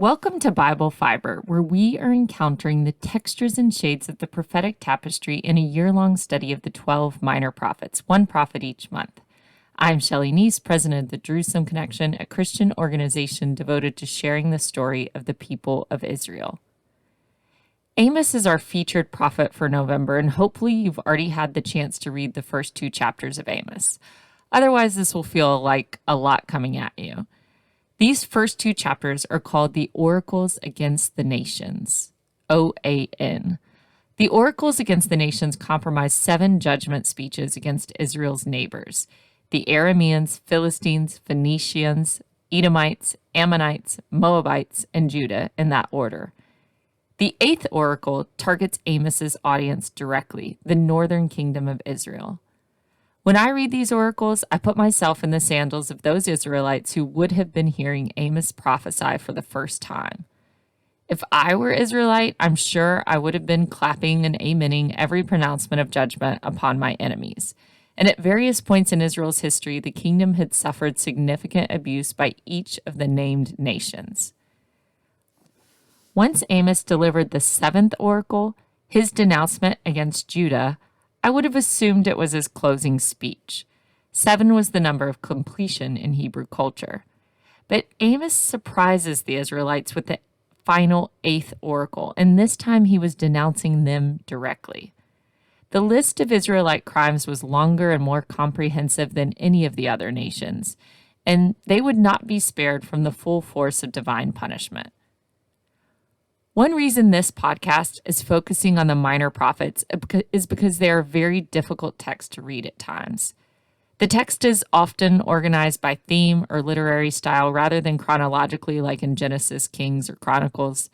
Welcome to Bible Fiber, where we are encountering the textures and shades of the prophetic tapestry in a year-long study of the 12 minor prophets, one prophet each month. I'm Shelley Neese, president of the Jerusalem Connection, a Christian organization devoted to sharing the story of the people of Israel. Amos is our featured prophet for November, and hopefully you've already had the chance to read the first 2 chapters of Amos. Otherwise, this will feel like a lot coming at you. These first 2 chapters are called the Oracles Against the Nations, OAN. The Oracles Against the Nations comprise 7 judgment speeches against Israel's neighbors, the Arameans, Philistines, Phoenicians, Edomites, Ammonites, Moabites, and Judah, in that order. The 8th oracle targets Amos's audience directly, the northern kingdom of Israel. When I read these oracles, I put myself in the sandals of those Israelites who would have been hearing Amos prophesy for the first time. If I were Israelite, I'm sure I would have been clapping and amening every pronouncement of judgment upon my enemies. And at various points in Israel's history, the kingdom had suffered significant abuse by each of the named nations. Once Amos delivered the 7th oracle, his denouncement against Judah, I would have assumed it was his closing speech. 7 was the number of completion in Hebrew culture. But Amos surprises the Israelites with the final 8th oracle, and this time he was denouncing them directly. The list of Israelite crimes was longer and more comprehensive than any of the other nations, and they would not be spared from the full force of divine punishment. One reason this podcast is focusing on the minor prophets is because they are very difficult texts to read at times. The text is often organized by theme or literary style rather than chronologically like in Genesis, Kings, or Chronicles.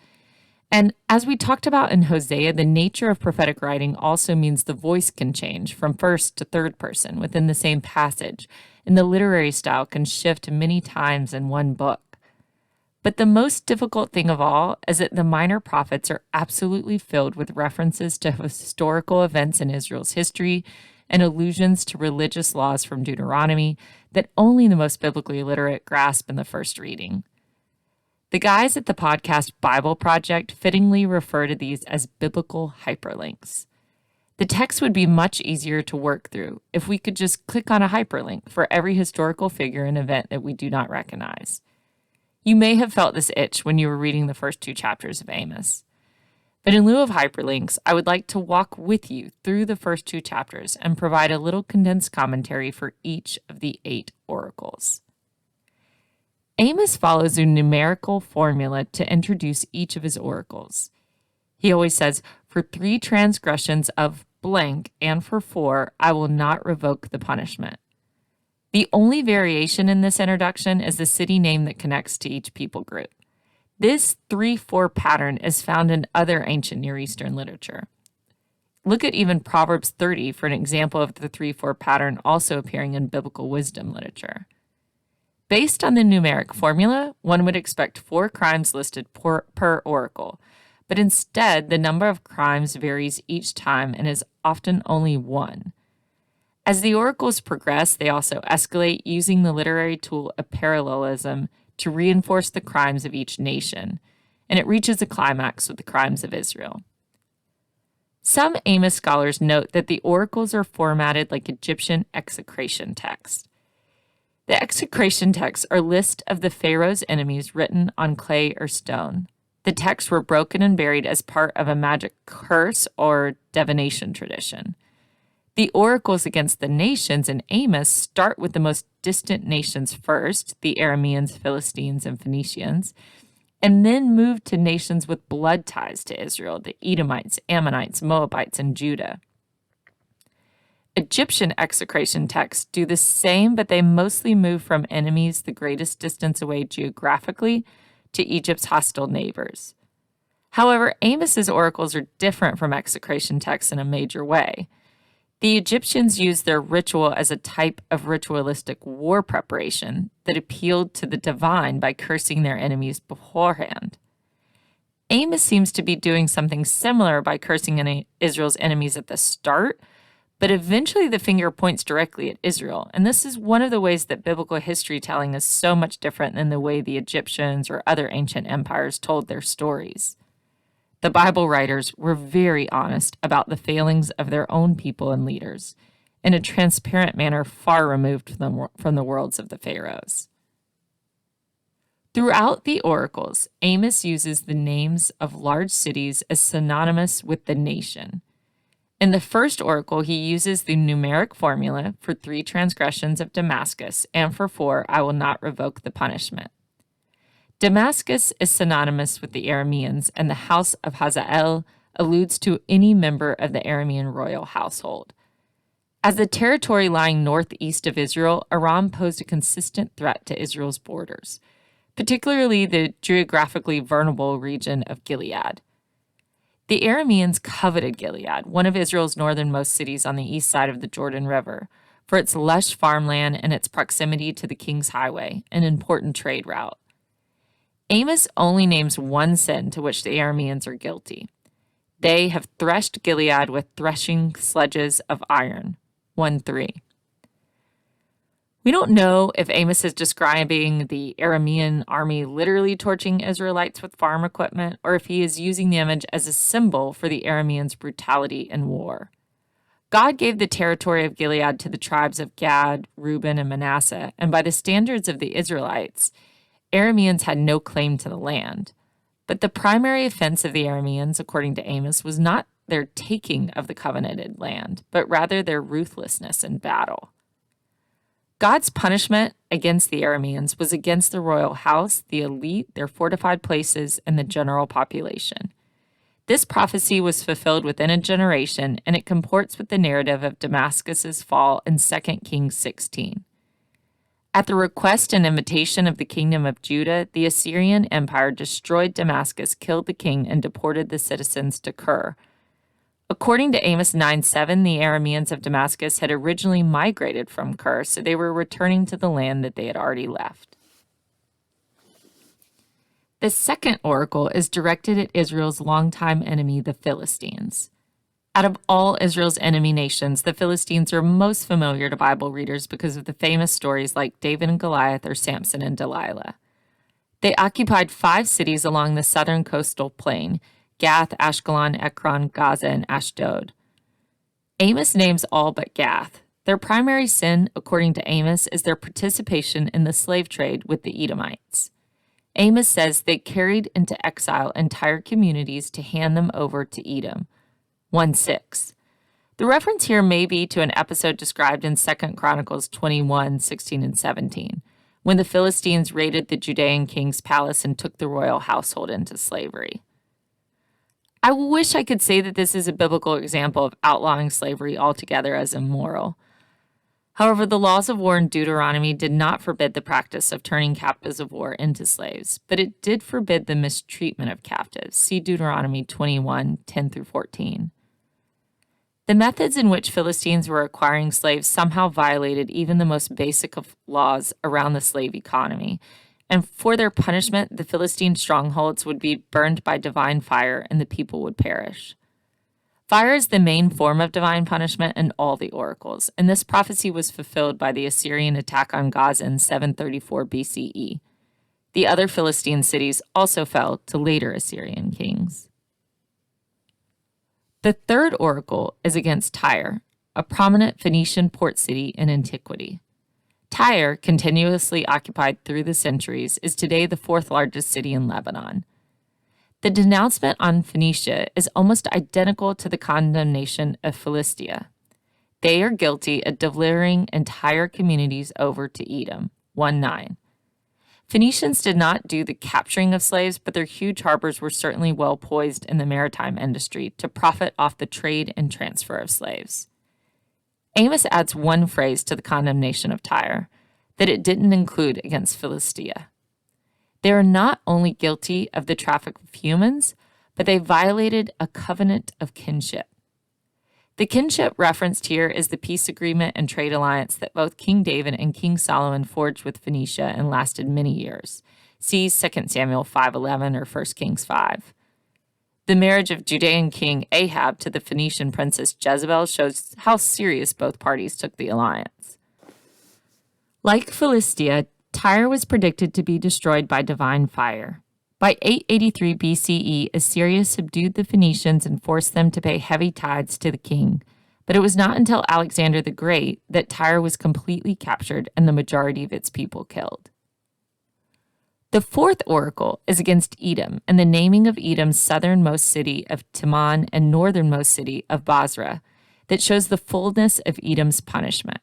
And as we talked about in Hosea, the nature of prophetic writing also means the voice can change from first to third person within the same passage, and the literary style can shift many times in one book. But the most difficult thing of all is that the minor prophets are absolutely filled with references to historical events in Israel's history and allusions to religious laws from Deuteronomy that only the most biblically literate grasp in the first reading. The guys at the podcast Bible Project fittingly refer to these as biblical hyperlinks. The text would be much easier to work through if we could just click on a hyperlink for every historical figure and event that we do not recognize. You may have felt this itch when you were reading the first 2 chapters of Amos. But in lieu of hyperlinks, I would like to walk with you through the first 2 chapters and provide a little condensed commentary for each of the 8 oracles. Amos follows a numerical formula to introduce each of his oracles. He always says, "For 3 transgressions of blank and for 4, I will not revoke the punishment." The only variation in this introduction is the city name that connects to each people group. This 3-4 pattern is found in other ancient Near Eastern literature. Look at even Proverbs 30 for an example of the 3-4 pattern also appearing in biblical wisdom literature. Based on the numeric formula, one would expect 4 crimes listed per oracle, but instead the number of crimes varies each time and is often only 1. As the oracles progress, they also escalate using the literary tool of parallelism to reinforce the crimes of each nation, and it reaches a climax with the crimes of Israel. Some Amos scholars note that the oracles are formatted like Egyptian execration texts. The execration texts are lists of the Pharaoh's enemies written on clay or stone. The texts were broken and buried as part of a magic curse or divination tradition. The oracles against the nations in Amos start with the most distant nations first, the Arameans, Philistines, and Phoenicians, and then move to nations with blood ties to Israel, the Edomites, Ammonites, Moabites, and Judah. Egyptian execration texts do the same, but they mostly move from enemies the greatest distance away geographically to Egypt's hostile neighbors. However, Amos's oracles are different from execration texts in a major way. The Egyptians used their ritual as a type of ritualistic war preparation that appealed to the divine by cursing their enemies beforehand. Amos seems to be doing something similar by cursing Israel's enemies at the start, But eventually the finger points directly at Israel, and this is one of the ways that biblical history telling is so much different than the way the Egyptians or other ancient empires told their stories. The Bible writers were very honest about the failings of their own people and leaders, in a transparent manner far removed from the worlds of the pharaohs. Throughout the oracles, Amos uses the names of large cities as synonymous with the nation. In the first oracle, he uses the numeric formula for 3 transgressions of Damascus, and for 4, I will not revoke the punishment. Damascus is synonymous with the Arameans, and the house of Hazael alludes to any member of the Aramean royal household. As the territory lying northeast of Israel, Aram posed a consistent threat to Israel's borders, particularly the geographically vulnerable region of Gilead. The Arameans coveted Gilead, one of Israel's northernmost cities on the east side of the Jordan River, for its lush farmland and its proximity to the King's Highway, an important trade route. Amos only names one sin to which the Arameans are guilty. They have threshed Gilead with threshing sledges of iron. 1:3. We don't know if Amos is describing the Aramean army literally torching Israelites with farm equipment, or if he is using the image as a symbol for the Arameans' brutality in war. God gave the territory of Gilead to the tribes of Gad, Reuben, and Manasseh, and by the standards of the Israelites, Arameans had no claim to the land. But the primary offense of the Arameans, according to Amos, was not their taking of the covenanted land, but rather their ruthlessness in battle. God's punishment against the Arameans was against the royal house, the elite, their fortified places, and the general population. This prophecy was fulfilled within a generation, and it comports with the narrative of Damascus's fall in 2 Kings 16. At the request and invitation of the kingdom of Judah, the Assyrian Empire destroyed Damascus, killed the king, and deported the citizens to Kir. According to Amos 9:7, the Arameans of Damascus had originally migrated from Kir, so they were returning to the land that they had already left. The second oracle is directed at Israel's longtime enemy, the Philistines. Out of all Israel's enemy nations, the Philistines are most familiar to Bible readers because of the famous stories like David and Goliath or Samson and Delilah. They occupied 5 cities along the southern coastal plain: Gath, Ashkelon, Ekron, Gaza, and Ashdod. Amos names all but Gath. Their primary sin, according to Amos, is their participation in the slave trade with the Edomites. Amos says they carried into exile entire communities to hand them over to Edom. 1:6. The reference here may be to an episode described in 2 Chronicles 21:16 and 17, when the Philistines raided the Judean king's palace and took the royal household into slavery. I wish I could say that this is a biblical example of outlawing slavery altogether as immoral. However, the laws of war in Deuteronomy did not forbid the practice of turning captives of war into slaves, but it did forbid the mistreatment of captives. See Deuteronomy 21:10-14. The methods in which Philistines were acquiring slaves somehow violated even the most basic of laws around the slave economy, and for their punishment, the Philistine strongholds would be burned by divine fire and the people would perish. Fire is the main form of divine punishment in all the oracles, and this prophecy was fulfilled by the Assyrian attack on Gaza in 734 BCE. The other Philistine cities also fell to later Assyrian kings. The third oracle is against Tyre, a prominent Phoenician port city in antiquity. Tyre, continuously occupied through the centuries, is today the 4th largest city in Lebanon. The denouncement on Phoenicia is almost identical to the condemnation of Philistia. They are guilty of delivering entire communities over to Edom. 1:9. Phoenicians did not do the capturing of slaves, but their huge harbors were certainly well poised in the maritime industry to profit off the trade and transfer of slaves. Amos adds one phrase to the condemnation of Tyre, that it didn't include against Philistia. They are not only guilty of the traffic of humans, but they violated a covenant of kinship. The kinship referenced here is the peace agreement and trade alliance that both King David and King Solomon forged with Phoenicia and lasted many years. See 2 Samuel 5:11 or 1 Kings 5. The marriage of Judean king Ahab to the Phoenician princess Jezebel shows how serious both parties took the alliance. Like Philistia, Tyre was predicted to be destroyed by divine fire. By 883 BCE, Assyria subdued the Phoenicians and forced them to pay heavy tithes to the king. But it was not until Alexander the Great that Tyre was completely captured and the majority of its people killed. The fourth oracle is against Edom and the naming of Edom's southernmost city of Teman and northernmost city of Basra that shows the fullness of Edom's punishment.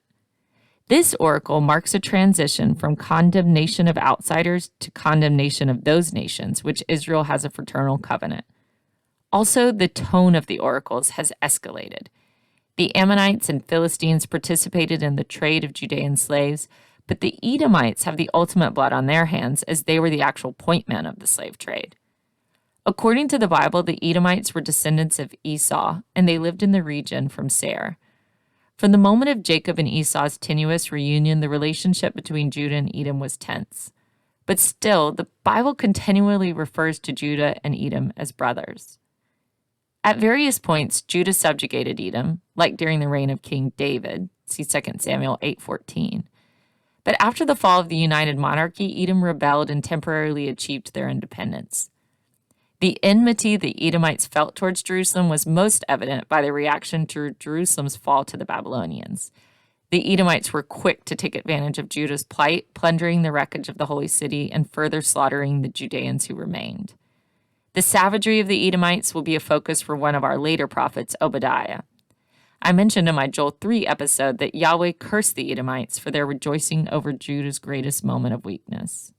This oracle marks a transition from condemnation of outsiders to condemnation of those nations, which Israel has a fraternal covenant. Also, the tone of the oracles has escalated. The Ammonites and Philistines participated in the trade of Judean slaves, but the Edomites have the ultimate blood on their hands as they were the actual point men of the slave trade. According to the Bible, the Edomites were descendants of Esau, and they lived in the region from Seir. From the moment of Jacob and Esau's tenuous reunion, the relationship between Judah and Edom was tense. But still, the Bible continually refers to Judah and Edom as brothers. At various points, Judah subjugated Edom, like during the reign of King David, see 2 Samuel 8:14. But after the fall of the united monarchy, Edom rebelled and temporarily achieved their independence. The enmity the Edomites felt towards Jerusalem was most evident by the reaction to Jerusalem's fall to the Babylonians. The Edomites were quick to take advantage of Judah's plight, plundering the wreckage of the holy city and further slaughtering the Judeans who remained. The savagery of the Edomites will be a focus for one of our later prophets, Obadiah. I mentioned in my Joel 3 episode that Yahweh cursed the Edomites for their rejoicing over Judah's greatest moment of weakness.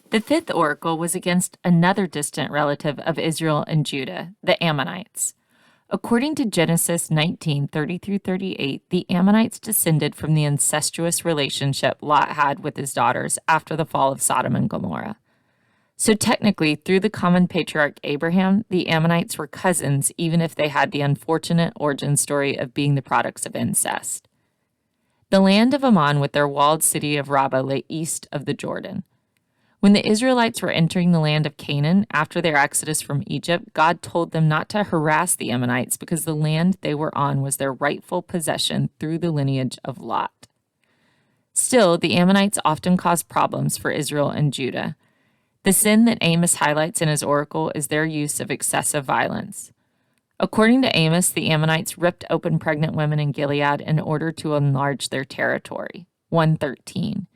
The fifth oracle was against another distant relative of Israel and Judah, the Ammonites. According to Genesis 19:30-38, the Ammonites descended from the incestuous relationship Lot had with his daughters after the fall of Sodom and Gomorrah. So technically, through the common patriarch Abraham, the Ammonites were cousins, even if they had the unfortunate origin story of being the products of incest. The land of Ammon with their walled city of Rabbah lay east of the Jordan. When the Israelites were entering the land of Canaan after their exodus from Egypt, God told them not to harass the Ammonites because the land they were on was their rightful possession through the lineage of Lot. Still, the Ammonites often caused problems for Israel and Judah. The sin that Amos highlights in his oracle is their use of excessive violence. According to Amos, the Ammonites ripped open pregnant women in Gilead in order to enlarge their territory. 1:13.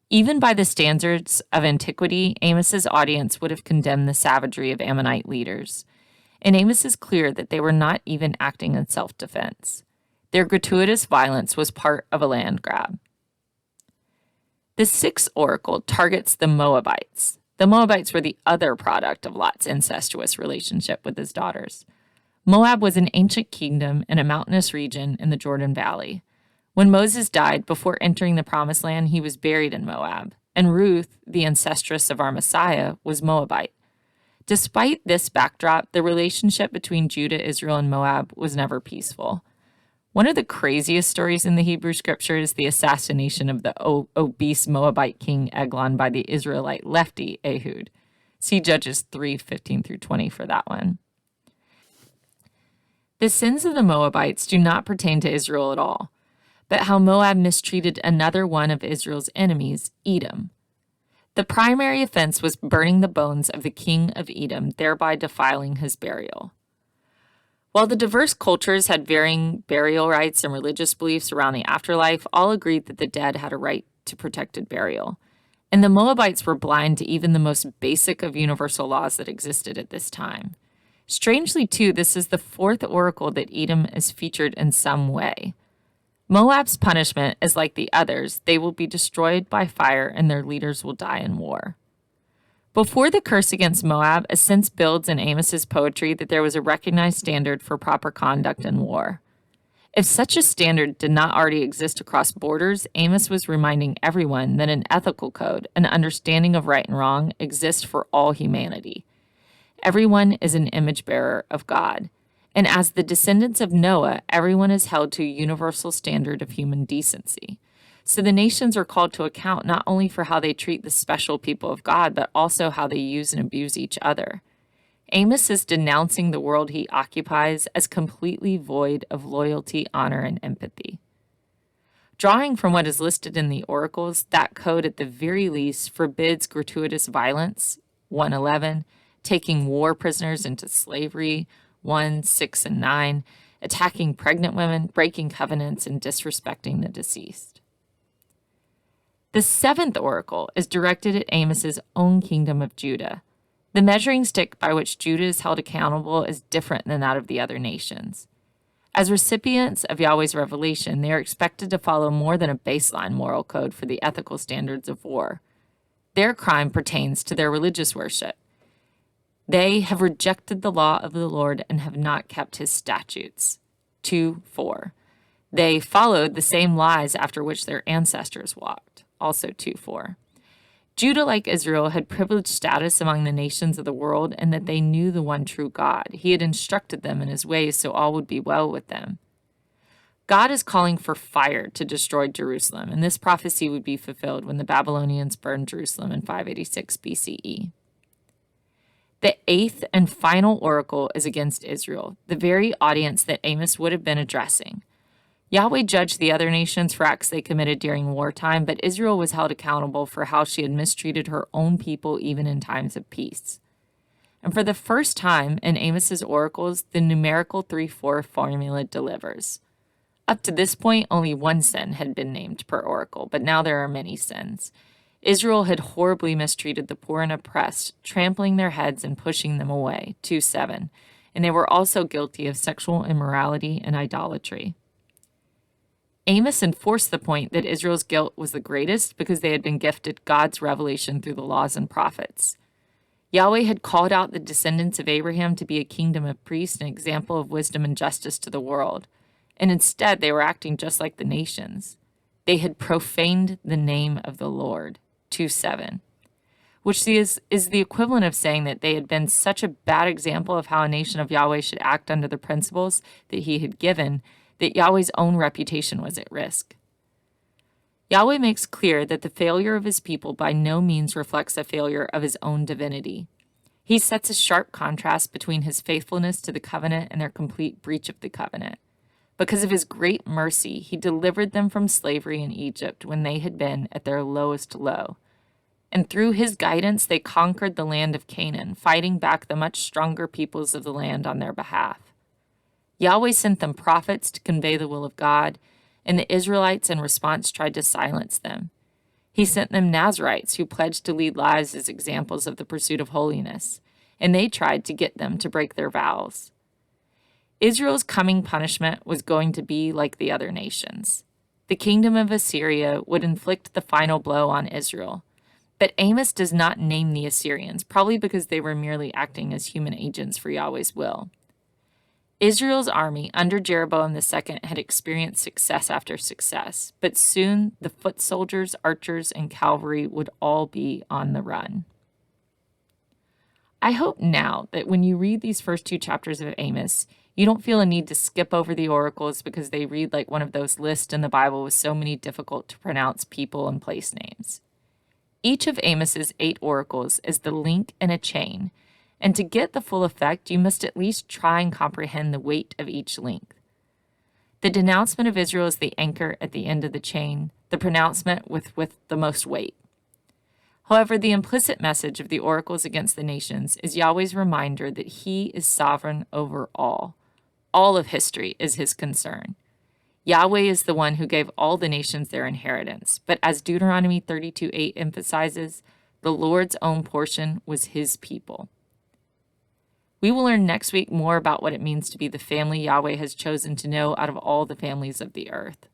Even by the standards of antiquity, Amos's audience would have condemned the savagery of Ammonite leaders. And Amos is clear that they were not even acting in self-defense. Their gratuitous violence was part of a land grab. The sixth oracle targets the Moabites. The Moabites were the other product of Lot's incestuous relationship with his daughters. Moab was an ancient kingdom in a mountainous region in the Jordan Valley. When Moses died before entering the Promised Land, he was buried in Moab, and Ruth, the ancestress of our Messiah, was Moabite. Despite this backdrop, the relationship between Judah, Israel, and Moab was never peaceful. One of the craziest stories in the Hebrew Scriptures is the assassination of the obese Moabite king Eglon by the Israelite lefty Ehud. See Judges 3:15-20 for that one. The sins of the Moabites do not pertain to Israel at all, but how Moab mistreated another one of Israel's enemies, Edom. The primary offense was burning the bones of the king of Edom, thereby defiling his burial. While the diverse cultures had varying burial rites and religious beliefs around the afterlife, all agreed that the dead had a right to protected burial. And the Moabites were blind to even the most basic of universal laws that existed at this time. Strangely, too, this is the fourth oracle that Edom is featured in some way. Moab's punishment is like the others. They will be destroyed by fire and their leaders will die in war. Before the curse against Moab, a sense builds in Amos's poetry that there was a recognized standard for proper conduct in war. If such a standard did not already exist across borders, Amos was reminding everyone that an ethical code, an understanding of right and wrong, exists for all humanity. Everyone is an image bearer of God. And as the descendants of Noah, everyone is held to a universal standard of human decency. So the nations are called to account not only for how they treat the special people of God, but also how they use and abuse each other. Amos is denouncing the world he occupies as completely void of loyalty, honor, and empathy. Drawing from what is listed in the oracles, that code at the very least forbids gratuitous violence, 1:11, taking war prisoners into slavery, 1:6 and 9, attacking pregnant women, breaking covenants, and disrespecting the deceased. The seventh oracle is directed at Amos's own kingdom of Judah. The measuring stick by which Judah is held accountable is different than that of the other nations. As recipients of Yahweh's revelation, they are expected to follow more than a baseline moral code for the ethical standards of war. Their crime pertains to their religious worship. They have rejected the law of the Lord and have not kept his statutes. 2:4. They followed the same lies after which their ancestors walked. Also 2:4. Judah, like Israel, had privileged status among the nations of the world, and that they knew the one true God. He had instructed them in his ways so all would be well with them. God is calling for fire to destroy Jerusalem, and this prophecy would be fulfilled when the Babylonians burned Jerusalem in 586 BCE. The eighth and final oracle is against Israel, the very audience that Amos would have been addressing. Yahweh judged the other nations for acts they committed during wartime, but Israel was held accountable for how she had mistreated her own people even in times of peace. And for the first time in Amos's oracles, the numerical 3-4 formula delivers. Up to this point, only one sin had been named per oracle, but now there are many sins. Israel had horribly mistreated the poor and oppressed, trampling their heads and pushing them away, 2:7, and they were also guilty of sexual immorality and idolatry. Amos enforced the point that Israel's guilt was the greatest because they had been gifted God's revelation through the laws and prophets. Yahweh had called out the descendants of Abraham to be a kingdom of priests, an example of wisdom and justice to the world, and instead they were acting just like the nations. They had profaned the name of the Lord, 2:7, which is the equivalent of saying that they had been such a bad example of how a nation of Yahweh should act under the principles that he had given, that Yahweh's own reputation was at risk. Yahweh makes clear that the failure of his people by no means reflects a failure of his own divinity. He sets a sharp contrast between his faithfulness to the covenant and their complete breach of the covenant. Because of his great mercy, he delivered them from slavery in Egypt when they had been at their lowest low. And through his guidance, they conquered the land of Canaan, fighting back the much stronger peoples of the land on their behalf. Yahweh sent them prophets to convey the will of God, and the Israelites in response tried to silence them. He sent them Nazirites who pledged to lead lives as examples of the pursuit of holiness, and they tried to get them to break their vows. Israel's coming punishment was going to be like the other nations. The kingdom of Assyria would inflict the final blow on Israel. But Amos does not name the Assyrians, probably because they were merely acting as human agents for Yahweh's will. Israel's army under Jeroboam II had experienced success after success, but soon the foot soldiers, archers, and cavalry would all be on the run. I hope now that when you read these first two chapters of Amos, you don't feel a need to skip over the oracles because they read like one of those lists in the Bible with so many difficult to pronounce people and place names. Each of Amos's 8 oracles is the link in a chain, and to get the full effect, you must at least try and comprehend the weight of each link. The denouncement of Israel is the anchor at the end of the chain, the pronouncement with the most weight. However, the implicit message of the oracles against the nations is Yahweh's reminder that he is sovereign over all. All of history is his concern. Yahweh is the one who gave all the nations their inheritance, but as Deuteronomy 32:8 emphasizes, the Lord's own portion was his people. We will learn next week more about what it means to be the family Yahweh has chosen to know out of all the families of the earth.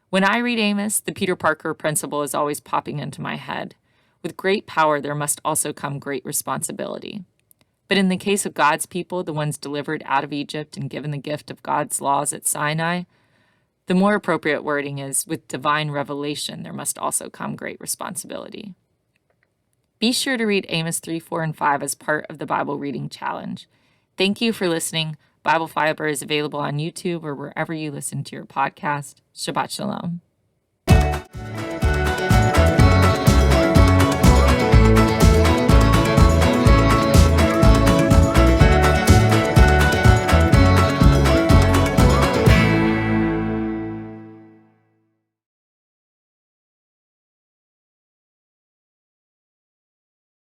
When I read Amos, the Peter Parker principle is always popping into my head. With great power, there must also come great responsibility. But in the case of God's people, the ones delivered out of Egypt and given the gift of God's laws at Sinai, the more appropriate wording is, with divine revelation, there must also come great responsibility. Be sure to read Amos 3, 4, and 5 as part of the Bible Reading Challenge. Thank you for listening. Bible Fiber is available on YouTube or wherever you listen to your podcast. Shabbat Shalom.